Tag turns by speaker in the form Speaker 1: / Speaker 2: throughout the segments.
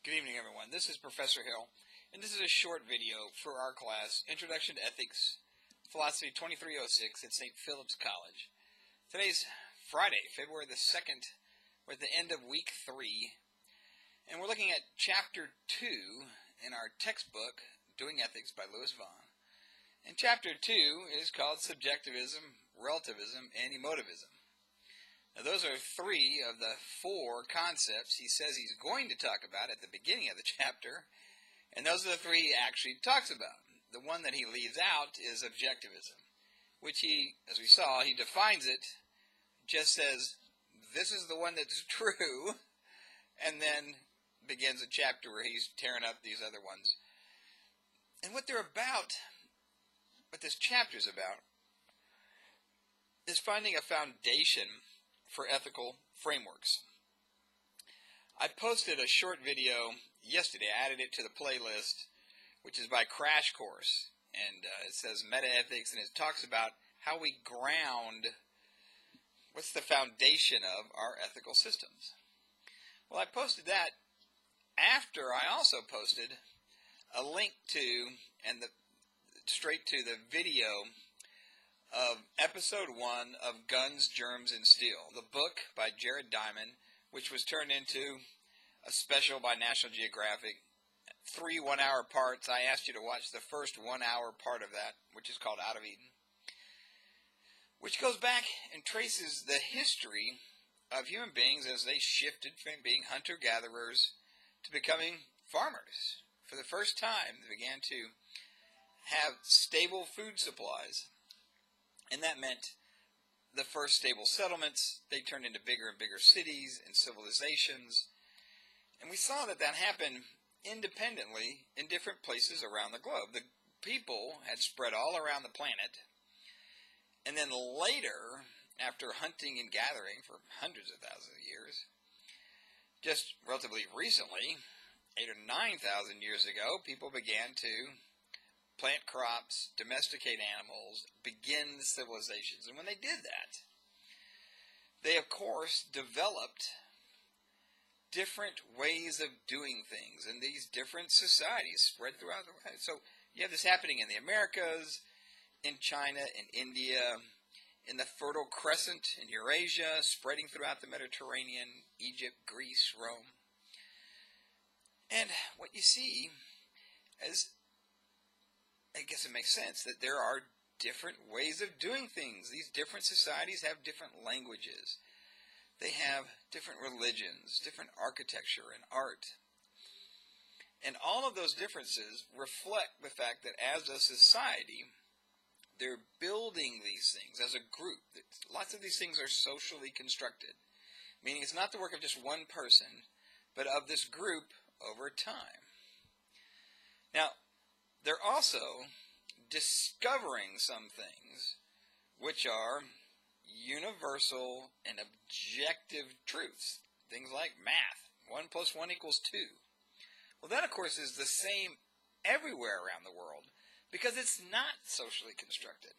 Speaker 1: Good evening, everyone. This is Professor Hill, and this is a short video for our class, Introduction to Ethics, Philosophy 2306 at St. Philip's College. Today's Friday, February the 2nd. We're at the end of week 3, and we're looking at chapter 2 in our textbook, Doing Ethics by Louis Vaughan. And chapter 2 is called Subjectivism, Relativism, and Emotivism. Now, those are 3 of the 4 concepts he says he's going to talk about at the beginning of the chapter, and those are the 3 he actually talks about. The one that he leaves out is objectivism, which he, as we saw, he defines it, just says, this is the one that's true, and then begins a chapter where he's tearing up these other ones. And what they're about, what this chapter's about, is finding a foundation for ethical frameworks. I posted a short video yesterday. I added it to the playlist, which is by Crash Course, and it says meta-ethics, and it talks about how we ground, what's the foundation of our ethical systems. Well, I posted that after I also posted a link to, and straight to the video of episode 1 of Guns, Germs, and Steel, the book by Jared Diamond, which was turned into a special by National Geographic. 3 one-hour parts. I asked you to watch the first 1-hour part of that, which is called Out of Eden, which goes back and traces the history of human beings as they shifted from being hunter-gatherers to becoming farmers. For the first time, they began to have stable food supplies. And that meant the first stable settlements, they turned into bigger and bigger cities and civilizations. And we saw that that happened independently in different places around the globe. The people had spread all around the planet. And then later, after hunting and gathering for hundreds of thousands of years, just relatively recently, 8,000 or 9,000 years ago, people began to plant crops, domesticate animals, begin civilizations. And when they did that, they, of course, developed different ways of doing things, and these different societies spread throughout the world. So you have this happening in the Americas, in China, in India, in the Fertile Crescent in Eurasia, spreading throughout the Mediterranean, Egypt, Greece, Rome. And what you see is, I guess it makes sense that there are different ways of doing things. These different societies have different languages. They have different religions, different architecture and art. And all of those differences reflect the fact that as a society, they're building these things as a group. Lots of these things are socially constructed, meaning it's not the work of just one person, but of this group over time. Now, they're also discovering some things which are universal and objective truths. Things like math. 1 + 1 = 2. Well, that, of course, is the same everywhere around the world because it's not socially constructed.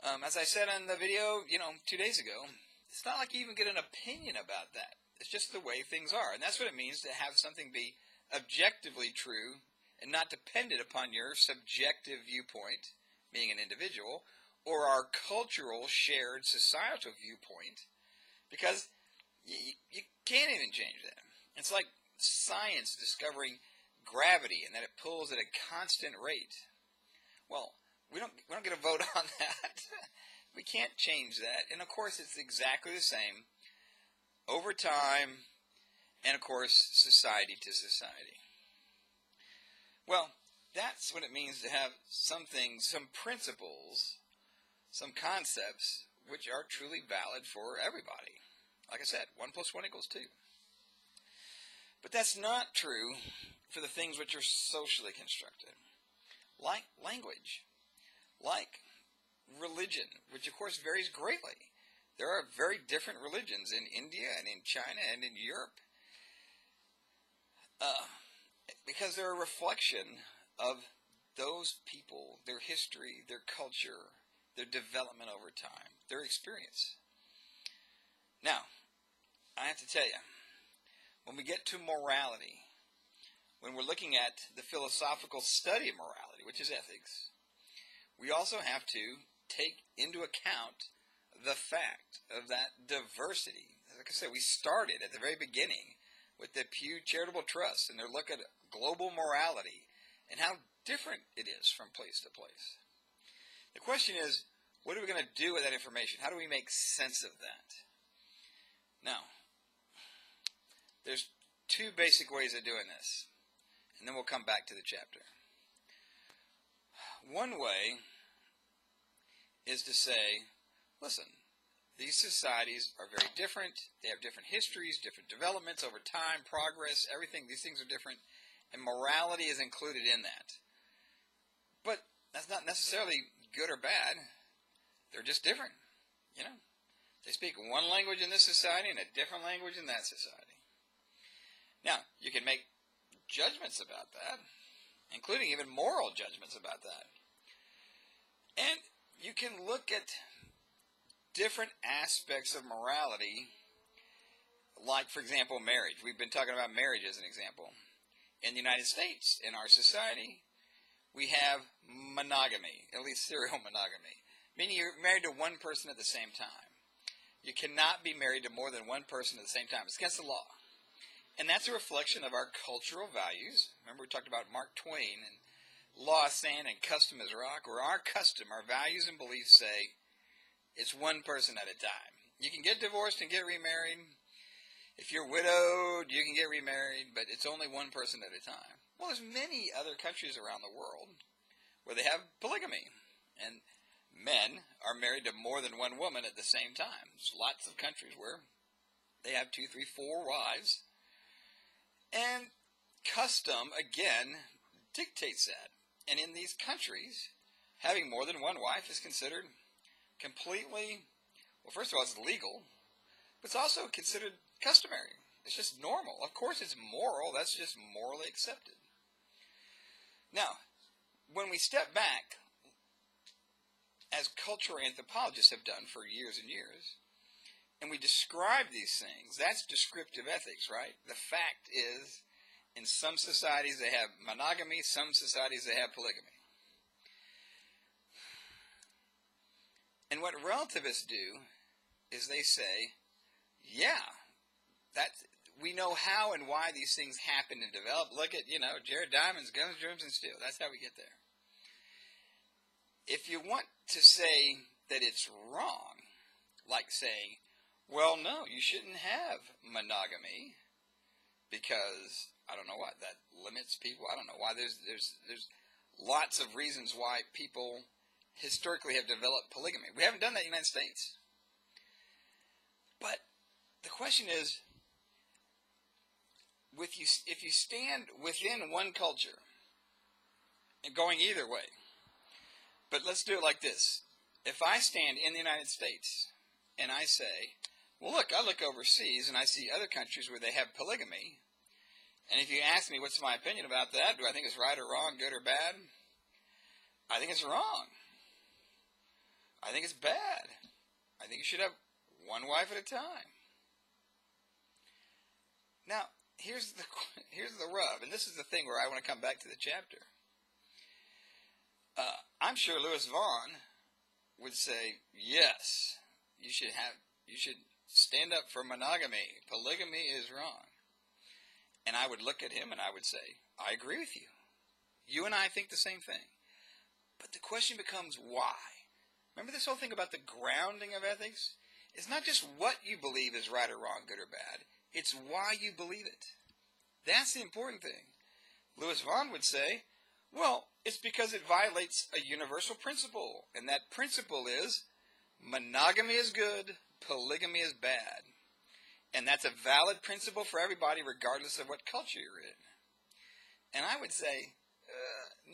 Speaker 1: As I said on the video, 2 days ago, it's not like you even get an opinion about that. It's just the way things are. And that's what it means to have something be objectively true and not dependent upon your subjective viewpoint, being an individual, or our cultural, shared, societal viewpoint, because you can't even change that. It's like science discovering gravity and that it pulls at a constant rate. Well, we don't get a vote on that. We can't change that. And, of course, it's exactly the same over time and, of course, society to society. Well, that's what it means to have some things, some principles, some concepts, which are truly valid for everybody. Like I said, 1 + 1 = 2. But that's not true for the things which are socially constructed, like language, like religion, which of course varies greatly. There are very different religions in India and in China and in Europe, because they're a reflection of those people, their history, their culture, their development over time, their experience. Now, I have to tell you, when we get to morality, when we're looking at the philosophical study of morality, which is ethics, we also have to take into account the fact of that diversity. Like I said, we started at the very beginning with the Pew Charitable Trust and their look at global morality and how different it is from place to place. The question is, what are we going to do with that information? How do we make sense of that? Now, there's two basic ways of doing this, and then we'll come back to the chapter. One way is to say, listen, these societies are very different. They have different histories, different developments over time, progress, everything. These things are different, and morality is included in that. But that's not necessarily good or bad. They're just different, you know. They speak one language in this society and a different language in that society. Now, you can make judgments about that, including even moral judgments about that. And you can look at different aspects of morality, like, for example, marriage. We've been talking about marriage as an example. In the United States, in our society, we have monogamy, at least serial monogamy, meaning you're married to one person at the same time. You cannot be married to more than one person at the same time. It's against the law. And that's a reflection of our cultural values. Remember, we talked about Mark Twain and law is sand and custom is rock, where our custom, our values and beliefs say it's one person at a time. You can get divorced and get remarried. If you're widowed, you can get remarried, but it's only one person at a time. Well, there's many other countries around the world where they have polygamy, and men are married to more than one woman at the same time. There's lots of countries where they have 2, 3, 4 wives, and custom, again, dictates that. And in these countries, having more than one wife is considered completely, well, first of all, it's legal, but it's also considered customary. It's just normal. Of course, it's moral. That's just morally accepted. Now, when we step back, as cultural anthropologists have done for years and years, and we describe these things, that's descriptive ethics, right? The fact is, in some societies they have monogamy, some societies they have polygamy. And what relativists do is they say, yeah, we know how and why these things happen and develop. Look at, Jared Diamond's Guns, Germs, and Steel. That's how we get there. If you want to say that it's wrong, like saying, well, no, you shouldn't have monogamy because, I don't know what, that limits people. I don't know why. There's lots of reasons why people historically have developed polygamy. We haven't done that in the United States. But the question is, if you stand within one culture, and going either way, but let's do it like this. If I stand in the United States and I say, well, look, I look overseas and I see other countries where they have polygamy, and if you ask me what's my opinion about that, do I think it's right or wrong, good or bad? I think it's wrong. I think it's bad. I think you should have one wife at a time. Now, here's the rub, and this is the thing where I want to come back to the chapter. I'm sure Louis Vaughn would say, yes, you should stand up for monogamy. Polygamy is wrong. And I would look at him and I would say, I agree with you. You and I think the same thing. But the question becomes why? Remember this whole thing about the grounding of ethics? It's not just what you believe is right or wrong, good or bad. It's why you believe it. That's the important thing. Louis Vaughn would say, well, it's because it violates a universal principle. And that principle is monogamy is good, polygamy is bad. And that's a valid principle for everybody regardless of what culture you're in. And I would say,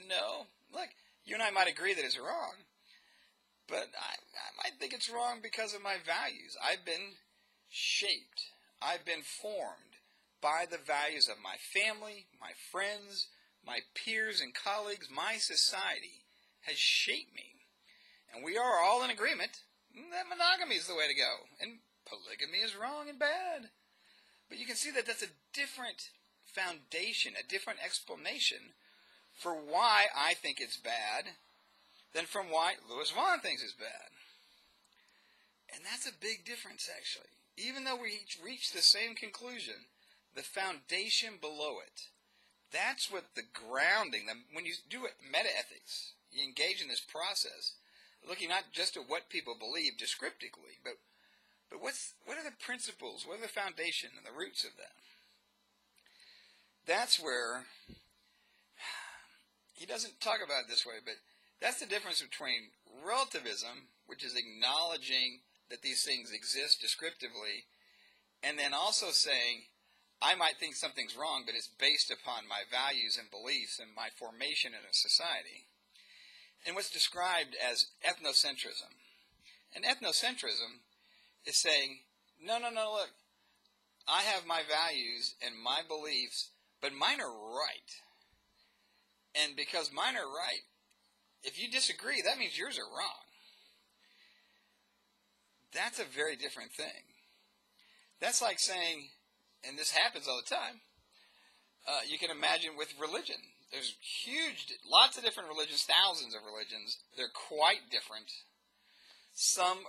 Speaker 1: no. Look, you and I might agree that it's wrong. But I might think it's wrong because of my values. I've been shaped. I've been formed by the values of my family, my friends, my peers and colleagues. My society has shaped me. And we are all in agreement that monogamy is the way to go. And polygamy is wrong and bad. But you can see that that's a different foundation, a different explanation for why I think it's bad than from why Louis Vaughn thinks it's bad. And that's a big difference, actually. Even though we reach the same conclusion, the foundation below it, that's what the grounding, when you do it, metaethics, you engage in this process, looking not just at what people believe descriptively, but what are the principles, what are the foundation and the roots of that? That's where, he doesn't talk about it this way, but that's the difference between relativism, which is acknowledging that these things exist descriptively, and then also saying, I might think something's wrong, but it's based upon my values and beliefs and my formation in a society. And what's described as ethnocentrism. And ethnocentrism is saying, no, look, I have my values and my beliefs, but mine are right. And because mine are right, if you disagree, that means yours are wrong. That's a very different thing. That's like saying, and this happens all the time, you can imagine with religion. There's lots of different religions, thousands of religions. They're quite different. Some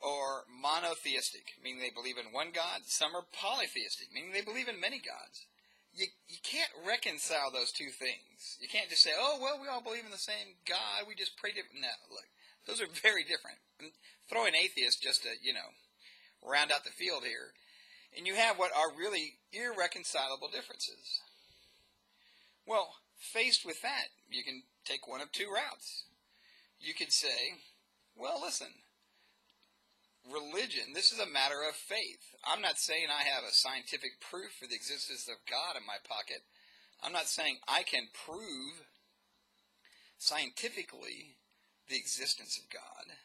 Speaker 1: are monotheistic, meaning they believe in one God. Some are polytheistic, meaning they believe in many gods. You can't reconcile those two things. You can't just say, oh, well, we all believe in the same God, we just pray different. No, look, those are very different. Throw in atheists just to, round out the field here. And you have what are really irreconcilable differences. Well, faced with that, you can take one of two routes. You could say, well, listen, religion, this is a matter of faith. I'm not saying I have a scientific proof for the existence of God in my pocket. I'm not saying I can prove scientifically the existence of God.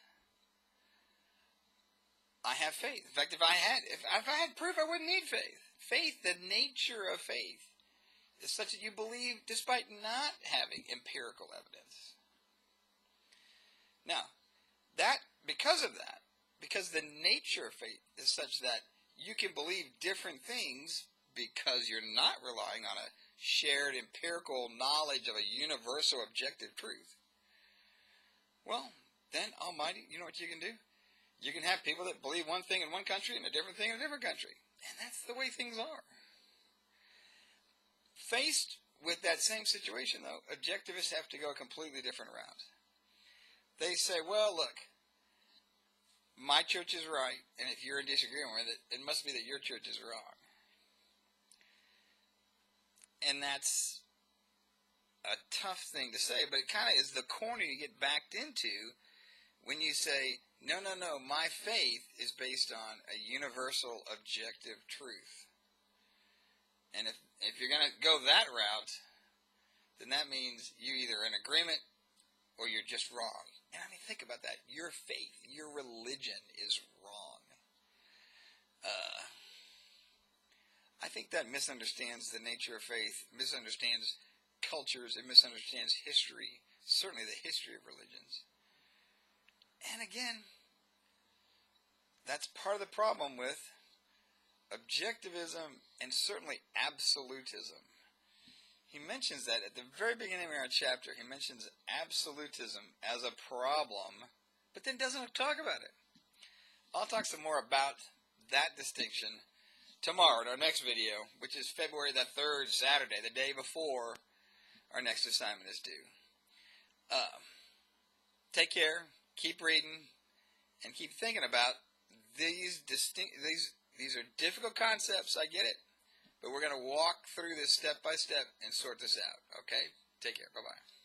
Speaker 1: I have faith. In fact, if I had proof, I wouldn't need faith. Faith, the nature of faith, is such that you believe despite not having empirical evidence. Now, because the nature of faith is such that you can believe different things because you're not relying on a shared empirical knowledge of a universal objective truth. Well, then, Almighty, you know what you can do? You can have people that believe one thing in one country and a different thing in a different country. And that's the way things are. Faced with that same situation, though, objectivists have to go a completely different route. They say, well, look, my church is right, and if you're in disagreement with it, it must be that your church is wrong. And that's a tough thing to say, but it kind of is the corner you get backed into when you say, no, my faith is based on a universal objective truth. And if you're going to go that route, then that means you're either in agreement or you're just wrong. And I mean, think about that. Your faith, your religion is wrong. I think that misunderstands the nature of faith, misunderstands cultures, it misunderstands history, certainly the history of religions. And again, that's part of the problem with objectivism and certainly absolutism. He mentions that at the very beginning of our chapter. He mentions absolutism as a problem, but then doesn't talk about it. I'll talk some more about that distinction tomorrow in our next video, which is February the 3rd, Saturday, the day before our next assignment is due. Take care. Keep reading, and keep thinking about these are difficult concepts, I get it, but we're going to walk through this step by step and sort this out, okay? Take care. Bye-bye.